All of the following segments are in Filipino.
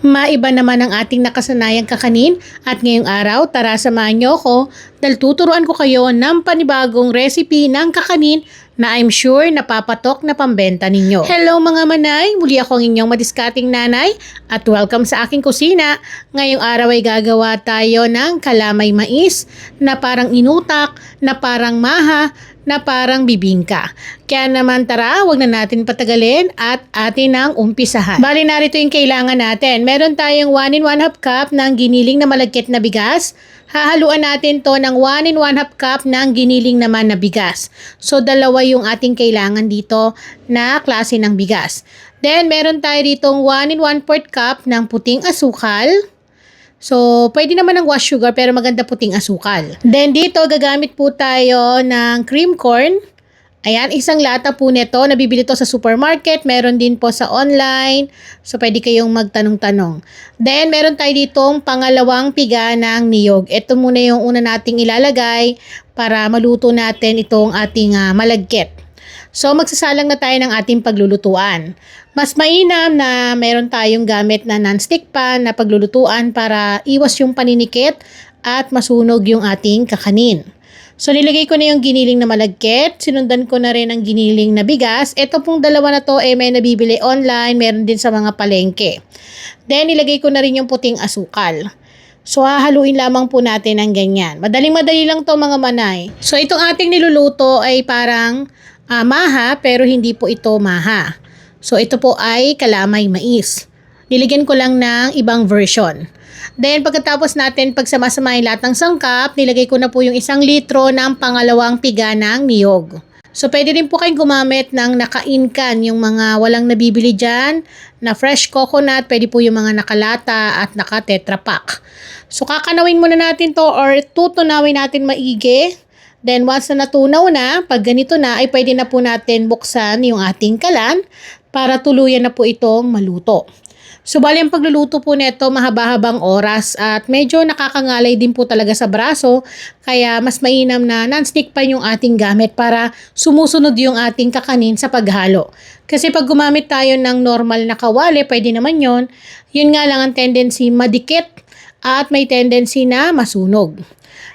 Maiba naman ang ating nakasanayang kakanin at ngayong araw tara samahan niyo ako dahil tuturuan ko kayo ng panibagong recipe ng kakanin na I'm sure napapatok na pambenta ninyo. Hello mga manay! Muli ako ang inyong madiskarteng nanay at welcome sa aking kusina. Ngayong araw ay gagawa tayo ng kalamay mais na parang inutak, na parang maha, na parang bibingka. Kaya naman tara, wag na natin patagalin at atin ang umpisahan. Bali narito yung kailangan natin. Meron tayong 1 1/2 cup ng giniling na malagkit na bigas. Hahaluan natin to ng 1 1/2 cup ng giniling naman na bigas. So dalawa yung ating kailangan dito na klase ng bigas. Then meron tayo ditong 1 1/4 cup ng puting asukal. So, pwede naman ng wash sugar pero maganda puting asukal. Then dito, gagamit po tayo ng cream corn. Ayan, isang lata po nito. Nabibili to sa supermarket. Meron din po sa online. So, pwede kayong magtanong-tanong. Then, meron tayo ditong pangalawang piga ng niyog. Ito muna yung una nating ilalagay para maluto natin itong ating malagkit. So, magsasalang na tayo ng ating paglulutuan. Mas mainam na meron tayong gamit na non-stick pan na paglulutuan para iwas yung paninikit at masunog yung ating kakanin. So, nilagay ko na yung giniling na malagkit. Sinundan ko na rin ang giniling na bigas. Ito pong dalawa na to may nabibili online. Meron din sa mga palengke. Then, nilagay ko na rin yung puting asukal. So, hahaluin lamang po natin ang ganyan. Madaling-madali lang to mga manay. So, itong ating niluluto ay parang maha pero hindi po ito maha. So ito po ay kalamay mais. Nilagyan ko lang ng ibang version. Then pagkatapos natin pagsamasamahin lahat ng sangkap, nilagay ko na po yung 1 litro ng pangalawang piga ng niyog. So pwede rin po kayong gumamit ng naka-incan, yung mga walang nabibili dyan na fresh coconut, pwede po yung mga nakalata at naka-tetra pak. So kakanawin muna natin to or tutunawin natin maigi. Then once na natunaw na, pag ganito na ay pwede na po natin buksan yung ating kalan para tuluyan na po itong maluto. So bali ang pagluluto po nito mahaba-habang oras at medyo nakakangalay din po talaga sa braso kaya mas mainam na non-stick pan yung ating gamit para sumusunod yung ating kakanin sa paghalo. Kasi pag gumamit tayo ng normal na kawali, pwede naman yun nga lang ang tendency madikit at may tendency na masunog.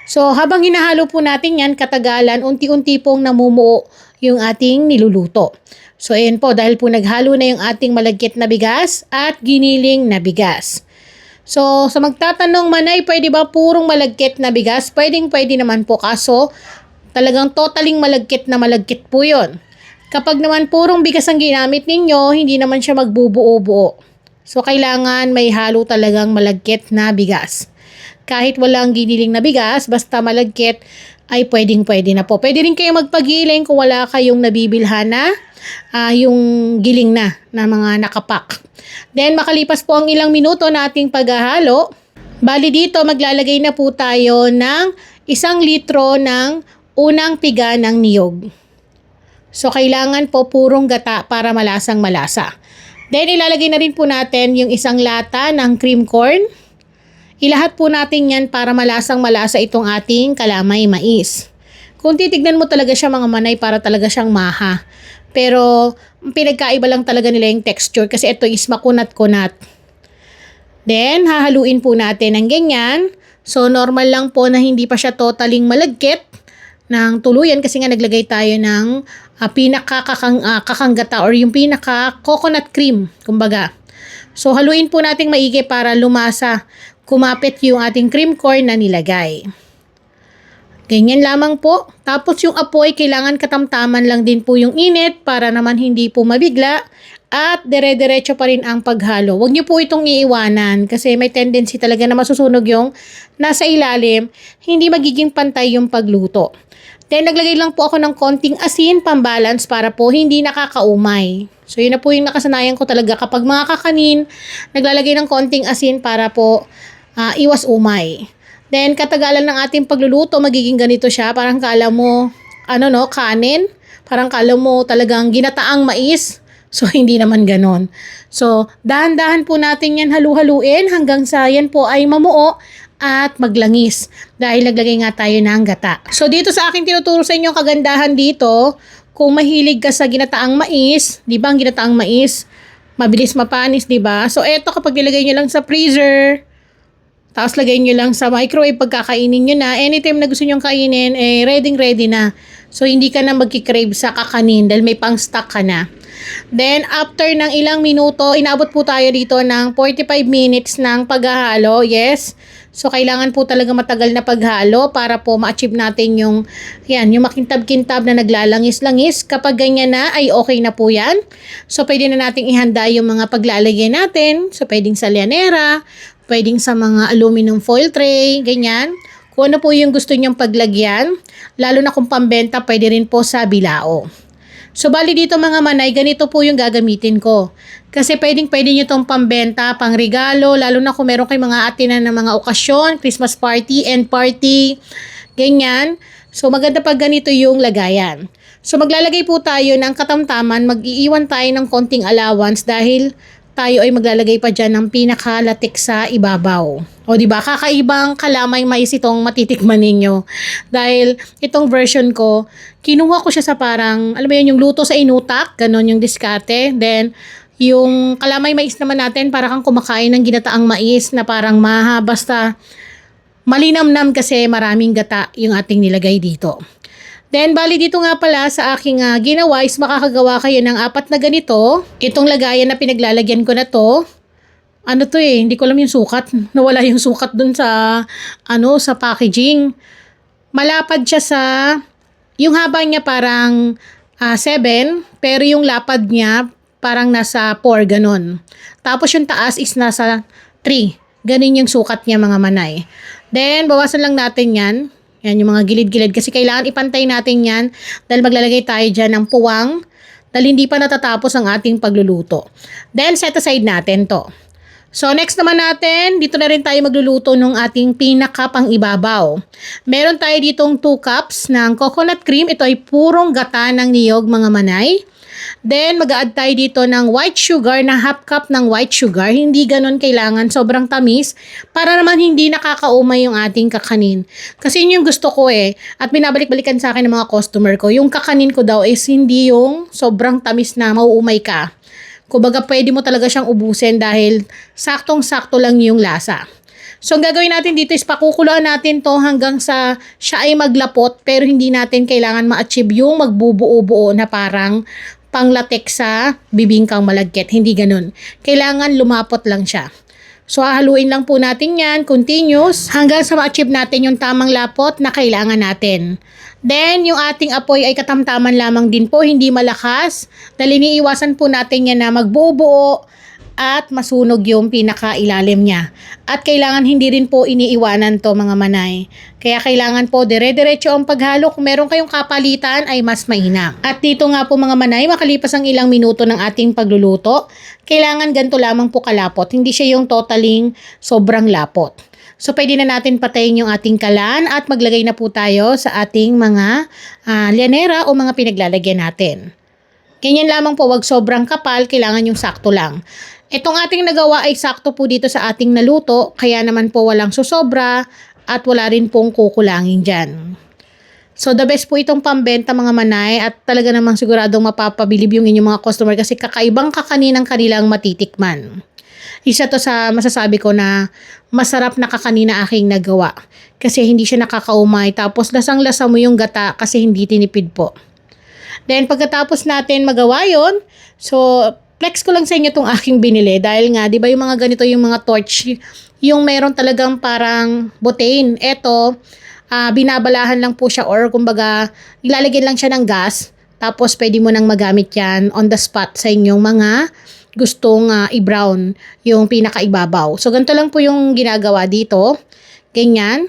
So, habang hinahalo po natin yan, katagalan, unti-unti pong namumuo yung ating niluluto. So, ayan po, dahil po naghalo na yung ating malagkit na bigas at giniling na bigas. So, sa magtatanong manay, pwede ba purong malagkit na bigas? Pwedeng-pwede naman po, kaso talagang totaling malagkit po yun. Kapag naman purong bigas ang ginamit ninyo, hindi naman siya magbubuo-buo. So, kailangan may halo talagang malagkit na bigas. Kahit walang giniling na bigas, basta malagkit, ay pwedeng-pwede na po. Pwede rin kayong magpagiling kung wala kayong nabibilhan na yung giling na mga nakapak. Then, makalipas po ang ilang minuto na ating paghahalo, bali dito maglalagay na po tayo ng 1 litro ng unang piga ng niyog. So, kailangan po purong gata para malasang malasa. Then, ilalagay na rin po natin yung 1 lata ng cream corn. Ilahat po natin yan para malasang malasa itong ating kalamay mais. Kung titignan mo talaga siya mga manay, para talaga siyang maha. Pero pinagkaiba lang talaga nila yung texture kasi ito is makunat-kunat. Then hahaluin po natin ng ganyan. So normal lang po na hindi pa siya totaling malagkit ng tuluyan kasi nga naglagay tayo ng pinaka-kakanggata or yung pinaka-coconut cream, kumbaga. So haluin po nating maigi para lumasa, kumapit yung ating cream corn na nilagay. Ganyan lamang po. Tapos yung apoy, kailangan katamtaman lang din po yung init para naman hindi po mabigla at dire-diretso pa rin ang paghalo. Huwag niyo po itong iiwanan kasi may tendency talaga na masusunog yung nasa ilalim, hindi magiging pantay yung pagluto. Then naglagay lang po ako ng konting asin pambalance para po hindi nakakaumay. So yun na po yung nakasanayan ko talaga kapag mga kakanin, naglalagay ng konting asin para po iwas umay. Then katagalan ng ating pagluluto, magiging ganito siya. Parang kala mo, kanin. Parang kala mo talagang ginataang mais. So hindi naman ganon. So dahan-dahan po natin yan halu-haluin hanggang sa yan po ay mamuo at maglangis. Dahil naglagay nga tayo ng gata. So dito sa akin tinuturo sa inyo ang kagandahan dito. Kung mahilig ka sa ginataang mais, di ba ang ginataang mais, Mabilis mapanis, di ba? So, eto kapag nilagay nyo lang sa freezer, tapos lagay nyo lang sa microwave pagkakainin nyo na. Anytime na gusto nyo kainin, ready na. So, hindi ka na magkikrave sa kakanin dahil may pang-stock ka na. Then, after ng ilang minuto, inabot po tayo dito ng 45 minutes ng paghahalo. Yes. So, kailangan po talaga matagal na paghalo para po ma-achieve natin yung makintab-kintab na naglalangis-langis. Kapag ganyan na, ay okay na po yan. So, pwede na nating ihanda yung mga paglalagay natin. So, pwedeng sa lianera, pwedeng sa mga aluminum foil tray, ganyan. Kung ano po yung gusto nyong paglagyan, lalo na kung pambenta, pwede rin po sa bilao. So, bali dito mga manay, ganito po yung gagamitin ko. Kasi pwede nyo itong pambenta, pang regalo, lalo na kung meron kayong mga atinan ng mga okasyon, Christmas party, end party, ganyan. So, maganda pag ganito yung lagayan. So, maglalagay po tayo ng katamtaman, mag-iiwan tayo ng konting allowance dahil tayo ay maglalagay pa dyan ng pinakalatik sa ibabaw. O diba, kakaibang kalamay mais itong matitikman ninyo. Dahil itong version ko, kinuha ko siya sa parang, alam mo yun, yung luto sa inutak, ganon yung diskarte. Then, yung kalamay mais naman natin, para kang kumakain ng ginataang mais na parang basta malinamnam kasi maraming gata yung ating nilagay dito. Then, bali dito nga pala sa aking ginawa is makakagawa kayo ng 4 na ganito. Itong lagayan na pinaglalagyan ko na to. Ano to hindi ko alam yung sukat. Nawala yung sukat dun sa, sa packaging. Malapad siya sa, yung haba niya parang 7, pero yung lapad niya parang nasa 4, ganun. Tapos yung taas is nasa 3. Ganun yung sukat niya mga manay. Then, bawasan lang natin yan. Yan yung mga gilid-gilid kasi kailangan ipantay natin yan dahil maglalagay tayo dyan ng puwang dahil hindi pa natatapos ang ating pagluluto. Then set aside natin to. So next naman natin, dito na rin tayo magluluto ng ating pinaka pang ibabaw. Meron tayo ditong 2 cups ng coconut cream. Ito ay purong gata ng niyog mga manay. Then, mag-a-add tayo dito ng white sugar na 1/2 cup ng white sugar. Hindi ganun kailangan, sobrang tamis. Para naman hindi nakakaumay yung ating kakanin. Kasi yun yung gusto ko At binabalik-balikan sa akin ng mga customer ko. Yung kakanin ko daw is hindi yung sobrang tamis na mauumay ka. Kumbaga, pwede mo talaga siyang ubusin dahil saktong-sakto lang yung lasa. So, ang gagawin natin dito is pakukuluan natin to hanggang sa siya ay maglapot pero hindi natin kailangan ma-achieve yung magbubuo-buo na parang panglatek sa bibingkang malagkit. Hindi ganun. Kailangan lumapot lang siya. So, hahaluin lang po natin yan, continuous, hanggang sa ma-achieve natin yung tamang lapot na kailangan natin. Then, yung ating apoy ay katamtaman lamang din po, hindi malakas. Dahil iniiwasan po natin yan na magbubuo at masunog yung pinakailalim niya. At kailangan hindi rin po iniiwanan to mga manay. Kaya kailangan po dire-diretso ang paghalo. Kung meron kayong kapalitan ay mas mainam. At dito nga po mga manay, makalipas ang ilang minuto ng ating pagluluto, kailangan ganito lamang po kalapot. Hindi siya yung totaling sobrang lapot. So pwede na natin patayin yung ating kalan at maglagay na po tayo sa ating mga lianera o mga pinaglalagyan natin. Ganyan lamang po, wag sobrang kapal, kailangan yung sakto lang. Itong ating nagawa ay sakto po dito sa ating naluto, kaya naman po walang susobra at wala rin pong kukulangin dyan. So the best po itong pambenta mga manay at talaga namang siguradong mapapabilib yung inyong mga customer kasi kakaibang kakanin ang kanilang matitikman. Isa to sa masasabi ko na masarap na kakanin na aking nagawa kasi hindi siya nakakaumay tapos lasang-lasa mo yung gata kasi hindi tinipid po. Then pagkatapos natin magawa yon, so flex ko lang sa inyo itong aking binili dahil nga, di ba yung mga ganito yung mga torch, yung meron talagang parang butane. Ito, binabalahan lang po siya or kumbaga, ilalagyan lang siya ng gas. Tapos pwede mo nang magamit yan on the spot sa inyong mga gustong i-brown yung pinakaibabaw. So ganito lang po yung ginagawa dito. Ganyan.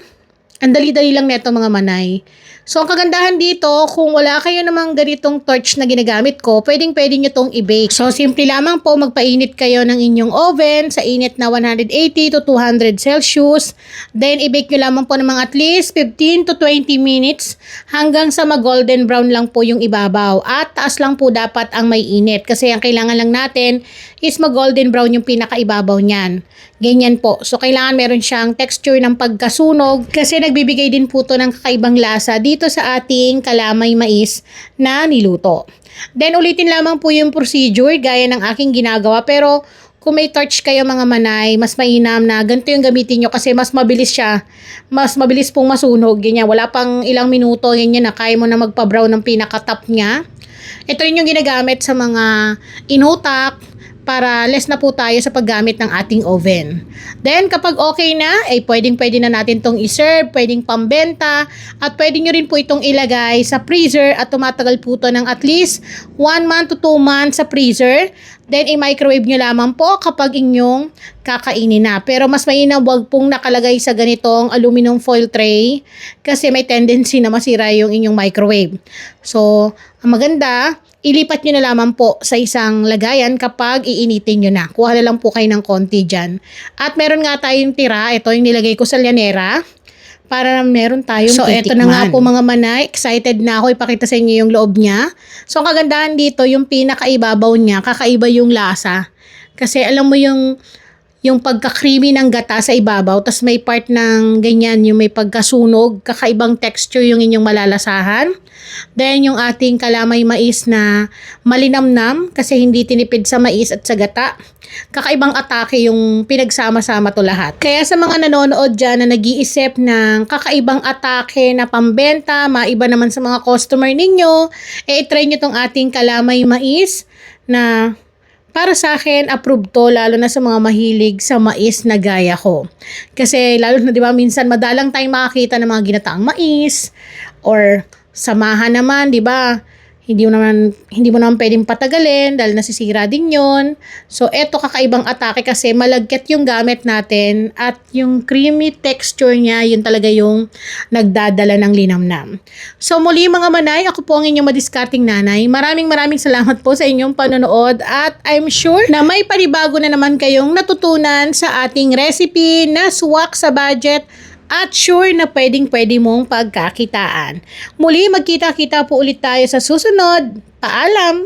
Ang dali-dali lang neto mga manay. So, ang kagandahan dito, kung wala kayo namang ganitong torch na ginagamit ko, pwedeng-pwede nyo tong i-bake. So, simple lamang po, magpainit kayo ng inyong oven sa init na 180 to 200 Celsius. Then, i-bake nyo lamang po ng mga at least 15 to 20 minutes hanggang sa mag-golden brown lang po yung ibabaw. At taas lang po dapat ang may init kasi ang kailangan lang natin is mag-golden brown yung pinakaibabaw niyan. Ganyan po. So, kailangan meron siyang texture ng pagkasunog kasi nagbibigay din po to ng kakaibang lasa dito sa ating kalamay mais na niluto. Then ulitin lamang po yung procedure gaya ng aking ginagawa, pero kung may torch kayo mga manay, mas mainam na ganito yung gamitin nyo kasi mas mabilis siya. Mas mabilis pong masunog. Ganyan. Wala pang ilang minuto, ganyan na kaya mo na magpa-brown ng pinaka-top niya. Ito rin yung ginagamit sa mga inutak para less na po tayo sa paggamit ng ating oven. Then, kapag okay na, ay pwedeng-pwede na natin itong iserve, pwedeng pambenta, at pwede nyo rin po itong ilagay sa freezer at tumatagal po ito ng at least 1 month to 2 months sa freezer. Then, i-microwave nyo lamang po kapag inyong kakainin na. Pero mas mainam wag pong nakalagay sa ganitong aluminum foil tray kasi may tendency na masira yung inyong microwave. So, ang maganda, ilipat nyo na lamang po sa isang lagayan kapag iinitin nyo na. Kuha na lang po kayo ng konti dyan. At meron nga tayong tira. Ito yung nilagay ko sa llanera para meron tayong titikman. So, eto na nga po mga manay. Excited na ako ipakita sa inyo yung loob niya. So, ang kagandahan dito, yung pinakaibabaw niya, kakaiba yung lasa. Kasi alam mo yung pagka-creamy ng gata sa ibabaw, tas may part ng ganyan, yung may pagkasunog, kakaibang texture yung inyong malalasahan. Then yung ating kalamay mais na malinamnam kasi hindi tinipid sa mais at sa gata. Kakaibang atake yung pinagsama-sama to lahat. Kaya sa mga nanonood dyan na nag-iisip ng kakaibang atake na pambenta, maiba naman sa mga customer ninyo, try nyo tong ating kalamay mais na para sa akin, approved to, lalo na sa mga mahilig sa mais na gaya ko. Kasi lalo na, di ba, minsan madalang tayong makakita ng mga ginataang mais or samahan naman, di ba? Hindi mo naman pwedeng patagalin dahil nasisira din yon. So, eto kakaibang atake kasi malagkit yung gamit natin at yung creamy texture niya, yun talaga yung nagdadala ng linamnam. So, muli mga manay, ako po ang inyong madiskarting nanay. Maraming salamat po sa inyong panonood at I'm sure na may panibago na naman kayong natutunan sa ating recipe na swak sa budget at sure na pwedeng-pwede mong pagkakitaan. Muli, magkita-kita po ulit tayo sa susunod. Paalam!